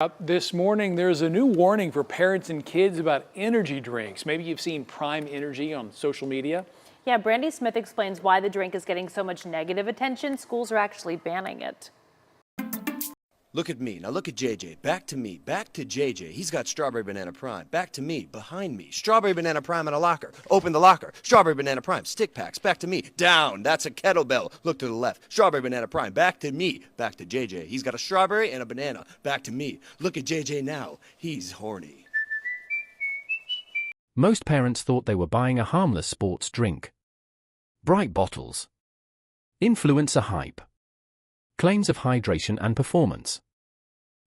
Up this morning, there's a new warning for parents and kids about energy drinks. Maybe you've seen Prime Energy on social media. Yeah, Brandy Smith explains why the drink is getting so much negative attention. Schools are actually banning it. Look at me. Now look at JJ. Back to me. Back to JJ. He's got strawberry banana prime. Back to me. Behind me. Strawberry banana prime in a locker. Open the locker. Strawberry banana prime. Stick packs. Back to me. Down. That's a kettlebell. Look to the left. Strawberry banana prime. Back to me. Back to JJ. He's got a strawberry and a banana. Back to me. Look at JJ now. He's horny. Most parents thought they were buying a harmless sports drink. Bright bottles. Influencer hype. Claims of hydration and performance.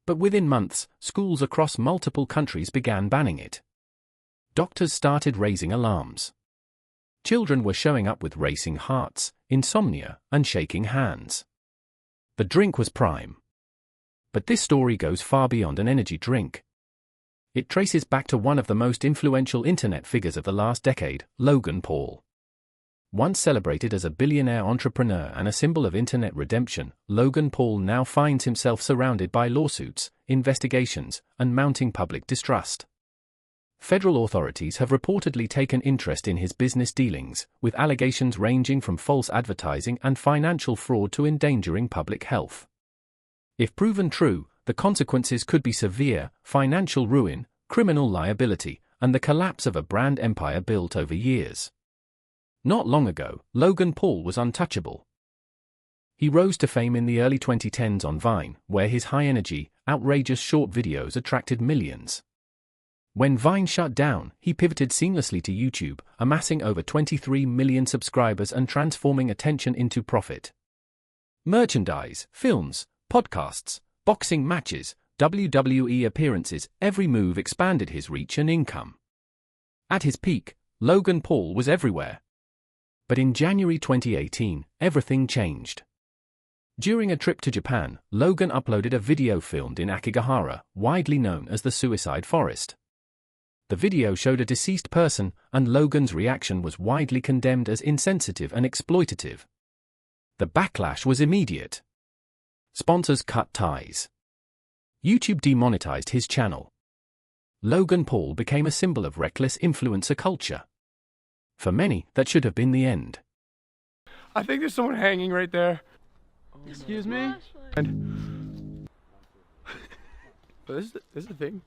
But within months, schools across multiple countries began banning it. Doctors started raising alarms. Children were showing up with racing hearts, insomnia, and shaking hands. The drink was Prime. But this story goes far beyond an energy drink. It traces back to one of the most influential internet figures of the last decade, Logan Paul. Once celebrated as a billionaire entrepreneur and a symbol of internet redemption, Logan Paul now finds himself surrounded by lawsuits, investigations, and mounting public distrust. Federal authorities have reportedly taken interest in his business dealings, with allegations ranging from false advertising and financial fraud to endangering public health. If proven true, the consequences could be severe: financial ruin, criminal liability, and the collapse of a brand empire built over years. Not long ago, Logan Paul was untouchable. He rose to fame in the early 2010s on Vine, where his high-energy, outrageous short videos attracted millions. When Vine shut down, he pivoted seamlessly to YouTube, amassing over 23 million subscribers and transforming attention into profit. Merchandise, films, podcasts, boxing matches, WWE appearances, every move expanded his reach and income. At his peak, Logan Paul was everywhere. But in January 2018, everything changed. During a trip to Japan, Logan uploaded a video filmed in Akigahara, widely known as the Suicide Forest. The video showed a deceased person, and Logan's reaction was widely condemned as insensitive and exploitative. The backlash was immediate. Sponsors cut ties. YouTube demonetized his channel. Logan Paul became a symbol of reckless influencer culture. For many, that should have been the end. I think there's someone hanging right there. Excuse me? And but this is the thing.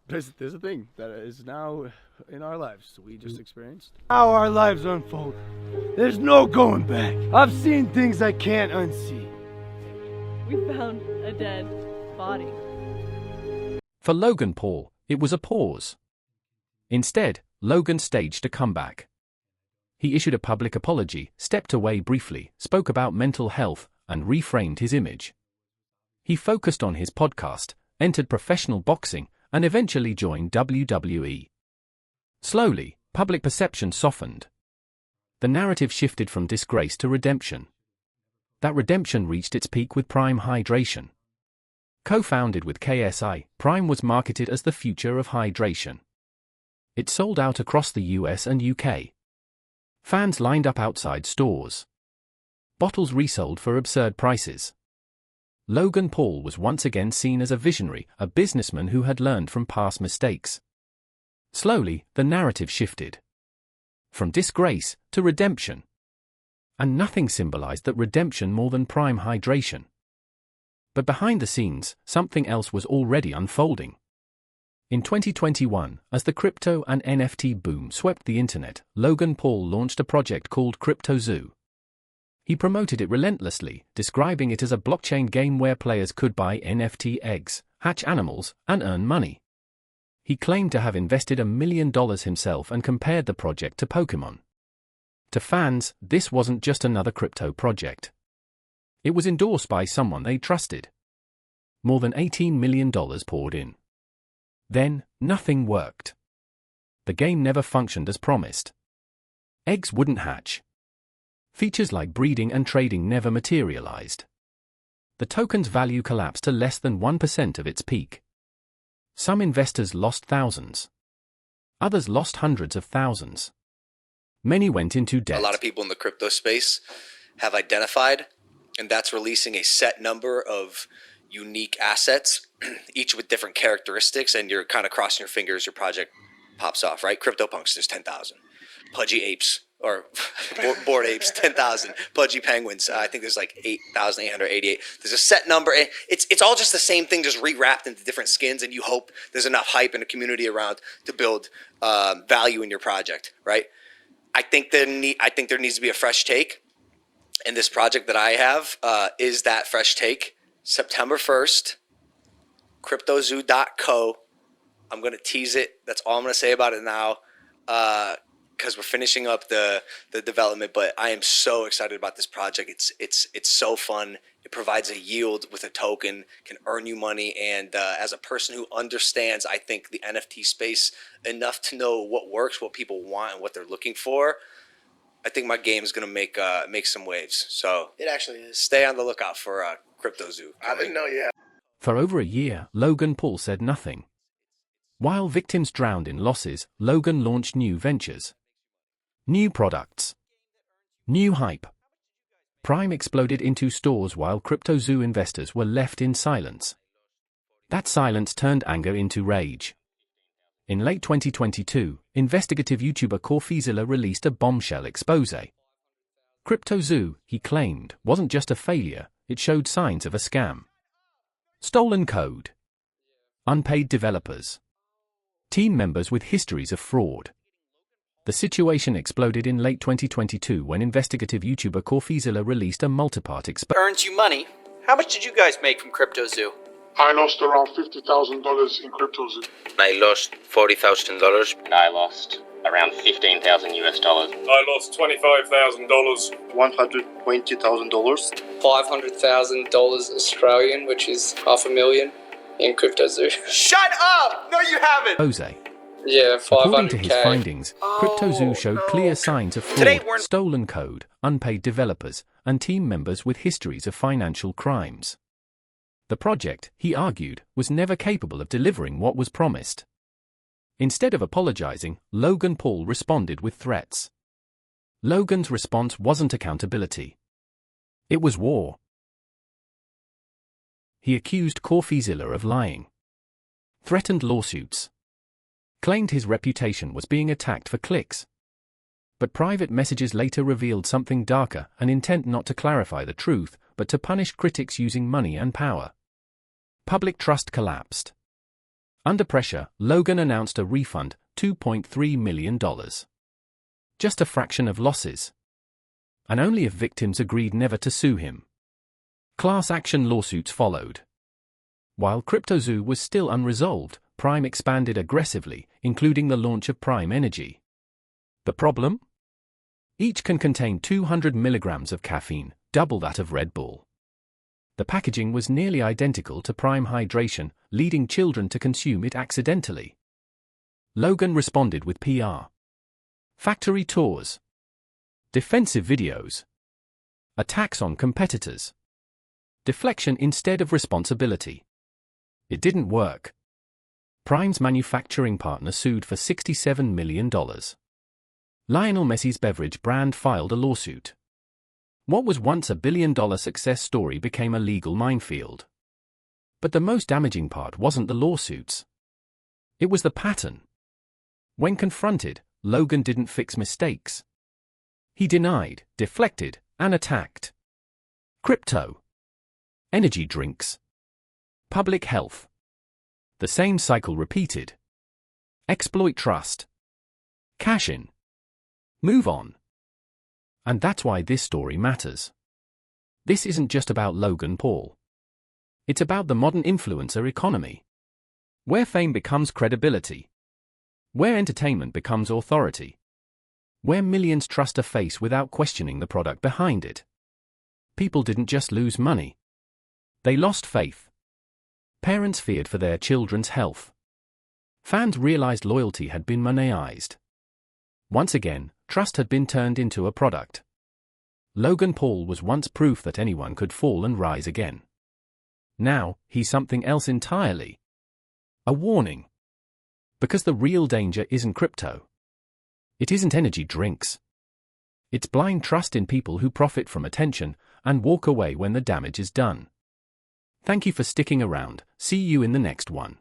There's a thing that is now in our lives we just experienced. How our lives unfold. There's no going back. I've seen things I can't unsee. We found a dead body. For Logan Paul, it was a pause. Instead, Logan staged a comeback. He issued a public apology, stepped away briefly, spoke about mental health, and reframed his image. He focused on his podcast, entered professional boxing, and eventually joined WWE. Slowly, public perception softened. The narrative shifted from disgrace to redemption. That redemption reached its peak with Prime Hydration. Co-founded with KSI, Prime was marketed as the future of hydration. It sold out across the US and UK. Fans lined up outside stores. Bottles resold for absurd prices. Logan Paul was once again seen as a visionary, a businessman who had learned from past mistakes. Slowly, the narrative shifted. From disgrace to redemption. And nothing symbolized that redemption more than Prime Hydration. But behind the scenes, something else was already unfolding. In 2021, as the crypto and NFT boom swept the internet, Logan Paul launched a project called CryptoZoo. He promoted it relentlessly, describing it as a blockchain game where players could buy NFT eggs, hatch animals, and earn money. He claimed to have invested $1 million himself and compared the project to Pokemon. To fans, this wasn't just another crypto project. It was endorsed by someone they trusted. More than $18 million poured in. Then, nothing worked. The game never functioned as promised. Eggs wouldn't hatch. Features like breeding and trading never materialized. The token's value collapsed to less than 1% of its peak. Some investors lost thousands. Others lost hundreds of thousands. Many went into debt. A lot of people in the crypto space have identified, and that's releasing a set number of unique assets, each with different characteristics, and you're kind of crossing your fingers your project pops off, right? CryptoPunks, there's 10,000. Pudgy Apes, or Bored Apes, 10,000. Pudgy Penguins, I think there's like 8,888. There's a set number. And it's all just the same thing, just rewrapped into different skins, and you hope there's enough hype and a community around to build value in your project, right? I think there needs to be a fresh take, and this project that I have is that fresh take. September 1st, CryptoZoo.co. I'm going to tease it. That's all I'm going to say about it now, because we're finishing up the development. But I am so excited about this project. It's so fun. It provides a yield with a token, can earn you money. And as a person who understands, I think, the NFT space enough to know what works, what people want, and what they're looking for, I think my game is going to make some waves. So It actually is. stay on the lookout for CryptoZoo. I didn't know you had. For over a year, Logan Paul said nothing. While victims drowned in losses, Logan launched new ventures. New products. New hype. Prime exploded into stores while CryptoZoo investors were left in silence. That silence turned anger into rage. In late 2022, investigative YouTuber CryptoZoo released a bombshell expose. CryptoZoo, he claimed, wasn't just a failure, it showed signs of a scam. Stolen code. Unpaid developers. Team members with histories of fraud. The situation exploded in late 2022 when investigative YouTuber CryptoZoo released a multi-part expose. Earns you money. How much did you guys make from CryptoZoo? I lost around $50,000 in CryptoZoo. I lost $40,000. And I lost around $15,000 US. I lost $25,000. $120,000. $500,000 Australian, which is $500,000 in CryptoZoo. Shut up! No, you haven't! Expose. Yeah, 500K. According to his findings, CryptoZoo showed clear signs of fraud, stolen code, unpaid developers, and team members with histories of financial crimes. The project, he argued, was never capable of delivering what was promised. Instead of apologizing, Logan Paul responded with threats. Logan's response wasn't accountability. It was war. He accused CryptoZoo of lying. Threatened lawsuits. Claimed his reputation was being attacked for clicks. But private messages later revealed something darker, an intent not to clarify the truth, but to punish critics using money and power. Public trust collapsed. Under pressure, Logan announced a refund, $2.3 million. Just a fraction of losses. And only if victims agreed never to sue him. Class action lawsuits followed. While CryptoZoo was still unresolved, Prime expanded aggressively, including the launch of Prime Energy. The problem? Each can contain 200 milligrams of caffeine, double that of Red Bull. The packaging was nearly identical to Prime Hydration, leading children to consume it accidentally. Logan responded with PR. Factory tours. Defensive videos. Attacks on competitors. Deflection instead of responsibility. It didn't work. Prime's manufacturing partner sued for $67 million. Lionel Messi's beverage brand filed a lawsuit. What was once a billion-dollar success story became a legal minefield. But the most damaging part wasn't the lawsuits. It was the pattern. When confronted, Logan didn't fix mistakes. He denied, deflected, and attacked. Crypto. Energy drinks. Public health. The same cycle repeated. Exploit trust. Cash in. Move on. And that's why this story matters. This isn't just about Logan Paul. It's about the modern influencer economy. Where fame becomes credibility. Where entertainment becomes authority. Where millions trust a face without questioning the product behind it. People didn't just lose money. They lost faith. Parents feared for their children's health. Fans realized loyalty had been monetized. Once again, trust had been turned into a product. Logan Paul was once proof that anyone could fall and rise again. Now, he's something else entirely. A warning. Because the real danger isn't crypto. It isn't energy drinks. It's blind trust in people who profit from attention and walk away when the damage is done. Thank you for sticking around. See you in the next one.